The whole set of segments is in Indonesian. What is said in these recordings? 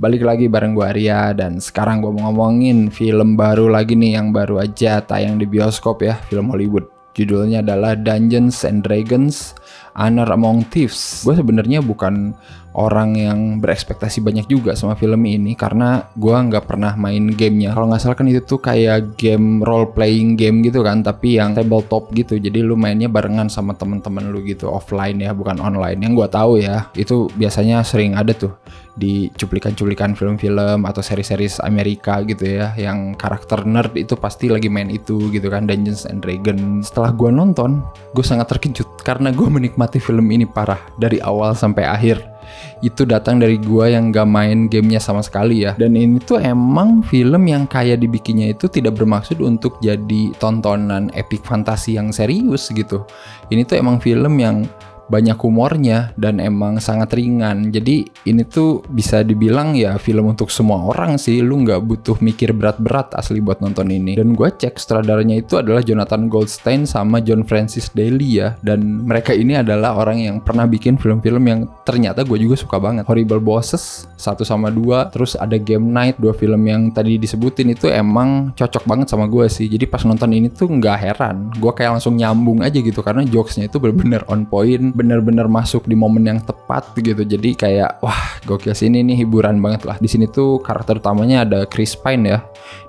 balik lagi bareng gue Arya. Dan sekarang gue mau ngomongin film baru lagi nih, yang baru aja tayang di bioskop ya, film Hollywood. Judulnya adalah Dungeons and Dragons Honor Among Thieves. Gue sebenarnya bukan orang yang berekspektasi banyak juga sama film ini, karena gue nggak pernah main gamenya. Kalau nggak salah kan itu tuh kayak game role playing game gitu kan, tapi yang tabletop gitu. Jadi lu mainnya barengan sama temen-temen lu gitu, offline ya, bukan online. Yang gue tahu ya, itu biasanya sering ada tuh di cuplikan-cuplikan film-film atau seri-series Amerika gitu ya, yang karakter nerd itu pasti lagi main itu gitu kan, Dungeons and Dragons. Setelah gue nonton, gue sangat terkejut karena gue menikmati film ini parah dari awal sampai akhir. Itu datang dari gua yang gak main gamenya sama sekali ya. Dan ini tuh emang film yang kayak dibikinnya itu tidak bermaksud untuk jadi tontonan epic fantasi yang serius gitu. Ini tuh emang film yang banyak humornya dan emang sangat ringan. Jadi ini tuh bisa dibilang ya film untuk semua orang sih. Lu nggak butuh mikir berat-berat asli buat nonton ini. Dan gue cek sutradaranya itu adalah Jonathan Goldstein sama John Francis Daley ya. Dan mereka ini adalah orang yang pernah bikin film-film yang ternyata gue juga suka banget. Horrible Bosses 1 sama 2, terus ada Game Night, 2 film yang tadi disebutin itu emang cocok banget sama gue sih. Jadi pas nonton ini tuh nggak heran, gue kayak langsung nyambung aja gitu, karena jokesnya itu bener-bener on point, bener-bener masuk di momen yang tepat gitu. Jadi kayak wah gokil sih, ini hiburan banget lah. Di sini tuh karakter utamanya ada Chris Pine ya.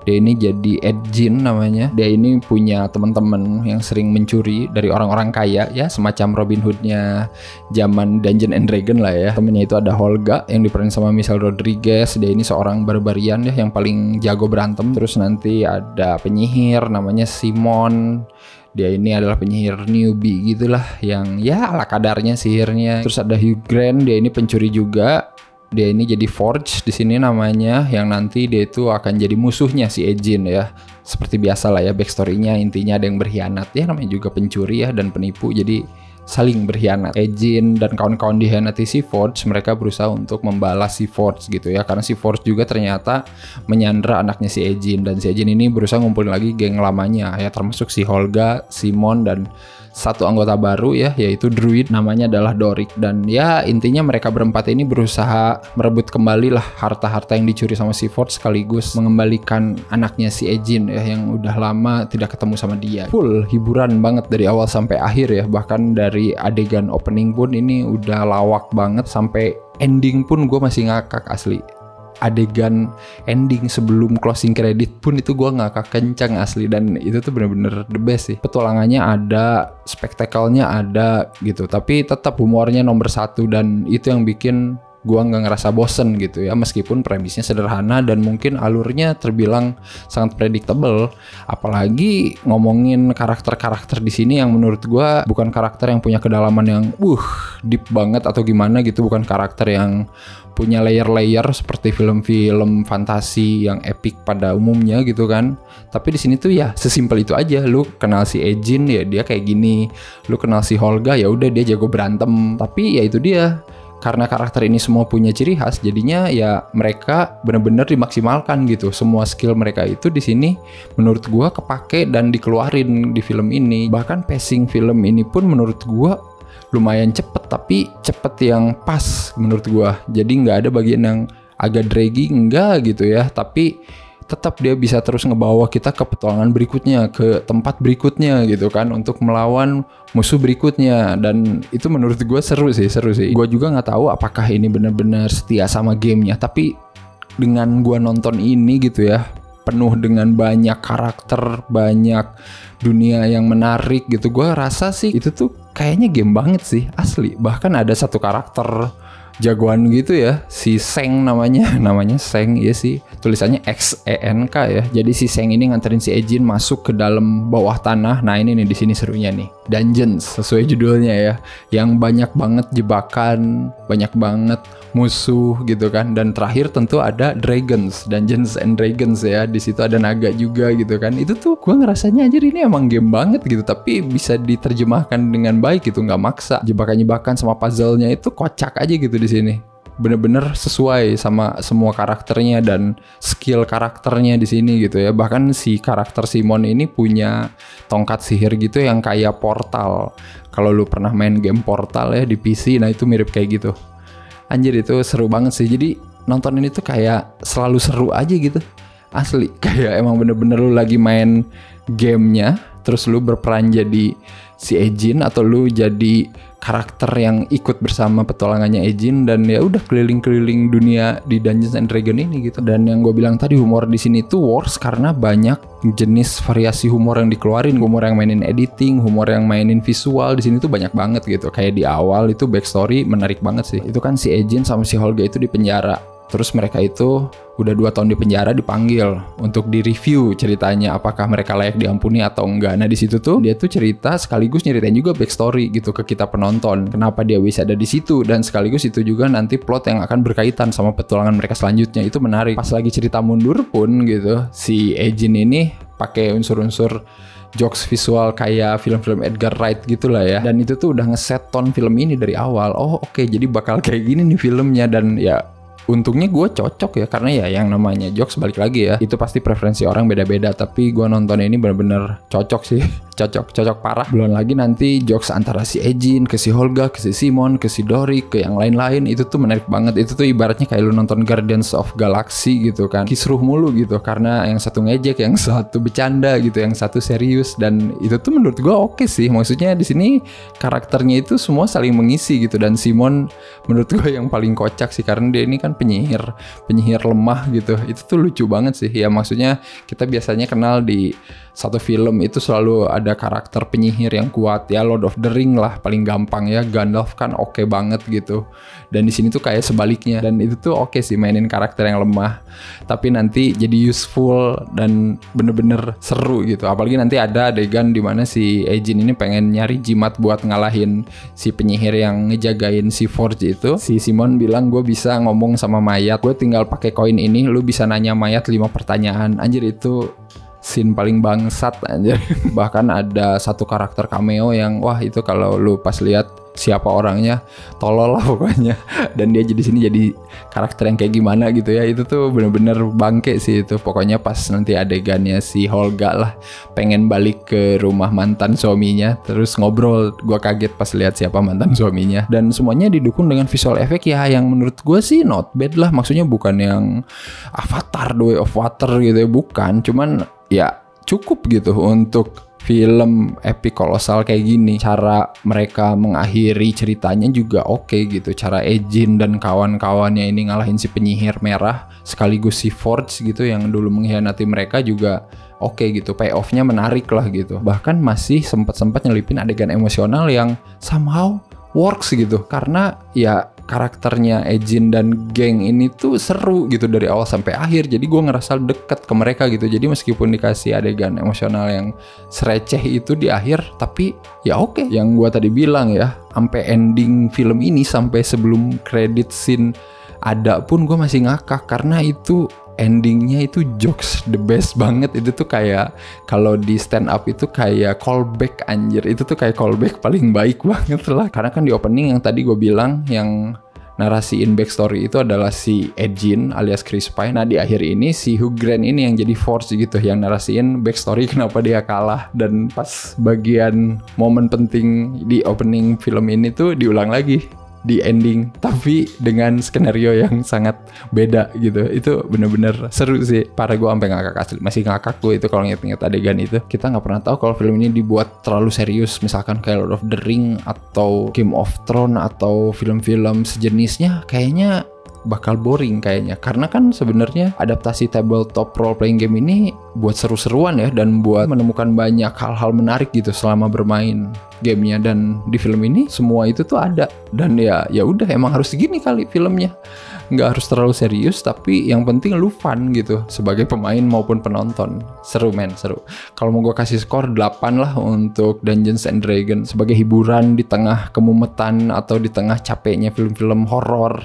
Dia ini jadi Ed Gein namanya. Dia ini punya teman-teman yang sering mencuri dari orang-orang kaya ya, semacam Robin Hood-nya zaman Dungeons and Dragons lah ya. Temennya itu ada Holga yang diperanin sama Michelle Rodriguez. Dia ini seorang barbarian ya yang paling jago berantem. Terus nanti ada penyihir namanya Simon. Dia ini adalah penyihir newbie gitulah, yang ya ala kadarnya sihirnya. Terus ada Hugh Grant, dia ini pencuri juga. Dia ini jadi Forge di sini namanya, yang nanti dia itu akan jadi musuhnya si Eugene ya. Seperti biasa lah ya backstory-nya, intinya ada yang berkhianat ya, namanya juga pencuri ya dan penipu, jadi saling berkhianat. Eugene dan kawan-kawan dikhianati si Forge, mereka berusaha untuk membalas si Forge gitu ya, karena si Forge juga ternyata menyandra anaknya si Eugene. Dan si Eugene ini berusaha ngumpulin lagi geng lamanya ya, termasuk si Holga, Simon, dan satu anggota baru ya, yaitu Druid namanya adalah Doric. Dan ya intinya mereka berempat ini berusaha merebut kembali lah harta-harta yang dicuri sama si Forge, sekaligus mengembalikan anaknya si Eugene ya, yang udah lama tidak ketemu sama dia. Full hiburan banget dari awal sampai akhir ya, bahkan dari adegan opening pun ini udah lawak banget, sampai ending pun gue masih ngakak asli. Adegan ending sebelum closing credit pun itu gue ngakak kencang asli. Dan itu tuh bener-bener the best sih. Petualangannya ada, spektakelnya ada gitu, tapi tetap humornya nomor 1. Dan itu yang bikin gue nggak ngerasa bosen gitu ya, meskipun premisnya sederhana dan mungkin alurnya terbilang sangat predictable. Apalagi ngomongin karakter-karakter di sini yang menurut gue bukan karakter yang punya kedalaman yang deep banget atau gimana gitu, bukan karakter yang punya layer-layer seperti film-film fantasi yang epic pada umumnya gitu kan. Tapi di sini tuh ya sesimpel itu aja. Lu kenal si Eugene ya dia kayak gini, lu kenal si Holga ya udah dia jago berantem. Tapi ya itu dia, karena karakter ini semua punya ciri khas, jadinya ya mereka benar-benar dimaksimalkan gitu. Semua skill mereka itu di sini menurut gua kepake dan dikeluarin di film ini. Bahkan pacing film ini pun menurut gua lumayan cepet, tapi cepet yang pas menurut gua. Jadi nggak ada bagian yang agak draggy, enggak gitu ya, tapi tetap dia bisa terus ngebawa kita ke petualangan berikutnya, ke tempat berikutnya gitu kan, untuk melawan musuh berikutnya. Dan itu menurut gue seru sih. Gue juga nggak tahu apakah ini benar-benar setia sama gamenya, tapi dengan gue nonton ini gitu ya, penuh dengan banyak karakter, banyak dunia yang menarik gitu, gue rasa sih itu tuh kayaknya game banget sih asli. Bahkan ada satu karakter jagoan gitu ya, si Seng namanya Seng ya sih, tulisannya XENK ya. Jadi si Seng ini nganterin si Eugene masuk ke dalam bawah tanah. Nah ini nih di sini serunya nih, Dungeons sesuai judulnya ya, yang banyak banget jebakan, banyak banget musuh gitu kan. Dan terakhir tentu ada Dragons, Dungeons and Dragons ya, di situ ada naga juga gitu kan. Itu tuh gue ngerasanya anjir ini emang game banget gitu, tapi bisa diterjemahkan dengan baik gitu, nggak maksa. Jebakan-jebakan sama puzzle-nya itu kocak aja gitu di sini. Bener-bener sesuai sama semua karakternya dan skill karakternya di sini gitu ya. Bahkan si karakter Simon ini punya tongkat sihir gitu yang kayak Portal. Kalau lu pernah main game Portal ya di PC, nah itu mirip kayak gitu. Anjir itu seru banget sih. Jadi nonton ini tuh kayak selalu seru aja gitu. Asli, kayak emang bener-bener lu lagi main gamenya, terus lu berperan jadi si Ejin atau lu jadi karakter yang ikut bersama petualangannya Ejin, dan ya udah keliling-keliling dunia di Dungeons and Dragons ini gitu. Dan yang gue bilang tadi, humor di sini tuh works karena banyak jenis variasi humor yang dikeluarin. Humor yang mainin editing, humor yang mainin visual di sini tuh banyak banget gitu. Kayak di awal itu backstory menarik banget sih. Itu kan si Ejin sama si Holga itu di penjara. Terus mereka itu udah 2 tahun di penjara, dipanggil untuk direview ceritanya apakah mereka layak diampuni atau enggak. Nah di situ tuh dia tuh cerita sekaligus nyeritain juga backstory gitu ke kita penonton, kenapa dia bisa ada di situ, dan sekaligus itu juga nanti plot yang akan berkaitan sama petualangan mereka selanjutnya. Itu menarik. Pas lagi cerita mundur pun gitu, si Ejin ini pakai unsur-unsur jokes visual kayak film-film Edgar Wright gitulah ya. Dan itu tuh udah ngeset tone film ini dari awal. Oh oke, jadi bakal kayak gini nih filmnya. Dan ya untungnya gue cocok ya, karena ya yang namanya jokes balik lagi ya, itu pasti preferensi orang beda-beda, tapi gue nonton ini bener-bener cocok sih. Cocok parah. Belum lagi nanti jokes antara si Ejin ke si Holga, ke si Simon, ke si Dori, ke yang lain-lain, itu tuh menarik banget. Itu tuh ibaratnya kayak lu nonton Guardians of Galaxy gitu kan, kisruh mulu gitu, karena yang satu ngejek, yang satu bercanda gitu, yang satu serius. Dan itu tuh menurut gue oke sih. Maksudnya di sini karakternya itu semua saling mengisi gitu. Dan Simon menurut gue yang paling kocak sih, karena dia ini kan penyihir lemah gitu. Itu tuh lucu banget sih ya. Maksudnya kita biasanya kenal di satu film itu selalu ada karakter penyihir yang kuat ya, Lord of the Ring lah paling gampang ya, Gandalf kan oke banget gitu. Dan di sini tuh kayak sebaliknya, dan itu tuh oke sih mainin karakter yang lemah tapi nanti jadi useful dan bener-bener seru gitu. Apalagi nanti ada adegan dimana si Ejin ini pengen nyari jimat buat ngalahin si penyihir yang ngejagain si Forge itu. Si Simon bilang, gue bisa ngomong sama mayat, gue tinggal pakai koin ini, lu bisa nanya mayat 5 pertanyaan. Anjir, itu scene paling bangsat anjir. Bahkan ada satu karakter cameo yang wah itu kalau lu pas lihat siapa orangnya tolol lah pokoknya. Dan dia jadi sini jadi karakter yang kayak gimana gitu ya. Itu tuh bener-bener bangke sih itu. Pokoknya pas nanti adegannya si Holga lah pengen balik ke rumah mantan suaminya, terus ngobrol, gua kaget pas lihat siapa mantan suaminya. Dan semuanya didukung dengan visual effect ya yang menurut gua sih not bad lah. Maksudnya bukan yang Avatar The Way of Water gitu ya, bukan. Cuman ya cukup gitu untuk film epic kolosal kayak gini. Cara mereka mengakhiri ceritanya juga oke gitu. Cara Ejin dan kawan-kawannya ini ngalahin si penyihir merah sekaligus si Forge gitu yang dulu mengkhianati mereka juga oke gitu. Payoff-nya menarik lah gitu. Bahkan masih sempat nyelipin adegan emosional yang somehow works gitu. Karena ya karakternya Ejin dan geng ini tuh seru gitu dari awal sampai akhir. Jadi gue ngerasa deket ke mereka gitu. Jadi meskipun dikasih adegan emosional yang sereceh itu di akhir, tapi ya oke. Yang gue tadi bilang ya, sampai ending film ini, sampai sebelum credit scene ada pun gue masih ngakak. Karena itu endingnya itu jokes the best banget. Itu tuh kayak kalau di stand up itu kayak callback anjir. Itu tuh kayak callback paling baik banget lah. Karena kan di opening yang tadi gue bilang yang narasiin backstory itu adalah si Ejin alias Chris Pine. Nah di akhir ini si Hugh Grant ini yang jadi Force gitu, yang narasiin backstory kenapa dia kalah. Dan pas bagian momen penting di opening film ini tuh diulang lagi di ending, tapi dengan skenario yang sangat beda gitu. Itu bener-bener seru sih. Parah, gue sampai ngakak asli. Masih ngakak gue itu kalau inget-inget adegan itu. Kita nggak pernah tahu kalau film ini dibuat terlalu serius, misalkan kayak Lord of the Ring atau Game of Thrones atau film-film sejenisnya, kayaknya bakal boring kayaknya. Karena kan sebenarnya adaptasi tabletop role playing game ini buat seru-seruan ya, dan buat menemukan banyak hal-hal menarik gitu selama bermain gamenya. Dan di film ini semua itu tuh ada. Dan ya udah, emang harus segini kali filmnya. Nggak harus terlalu serius, tapi yang penting lu fun gitu sebagai pemain maupun penonton. Seru men, seru. Kalau mau gue kasih skor 8 lah untuk Dungeons and Dragons sebagai hiburan di tengah kemumetan atau di tengah capeknya film-film horor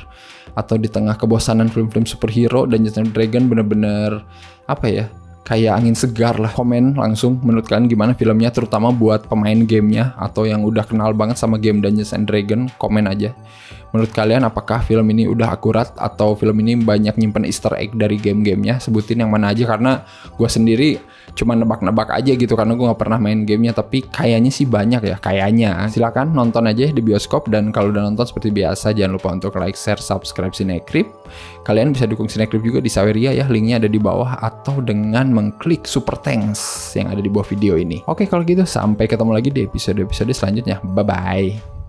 atau di tengah kebosanan film-film superhero. Dungeons and Dragons bener-bener apa ya, kayak angin segar lah. Komen langsung menurut kalian gimana filmnya, terutama buat pemain gamenya atau yang udah kenal banget sama game Dungeons and Dragons. Komen aja Menurut kalian apakah film ini udah akurat atau film ini banyak nyimpen easter egg dari game-gamenya? Sebutin yang mana aja, karena gue sendiri cuma nebak-nebak aja gitu karena gue nggak pernah main gamenya, tapi kayaknya sih banyak ya, kayaknya. Silakan nonton aja di bioskop, dan kalau udah nonton seperti biasa jangan lupa untuk like, share, subscribe Cinecrip. Kalian bisa dukung Cinecrip juga di Saweria ya, linknya ada di bawah, atau dengan mengklik super thanks yang ada di bawah video ini. Oke, kalau gitu sampai ketemu lagi di episode-episode selanjutnya. Bye-bye.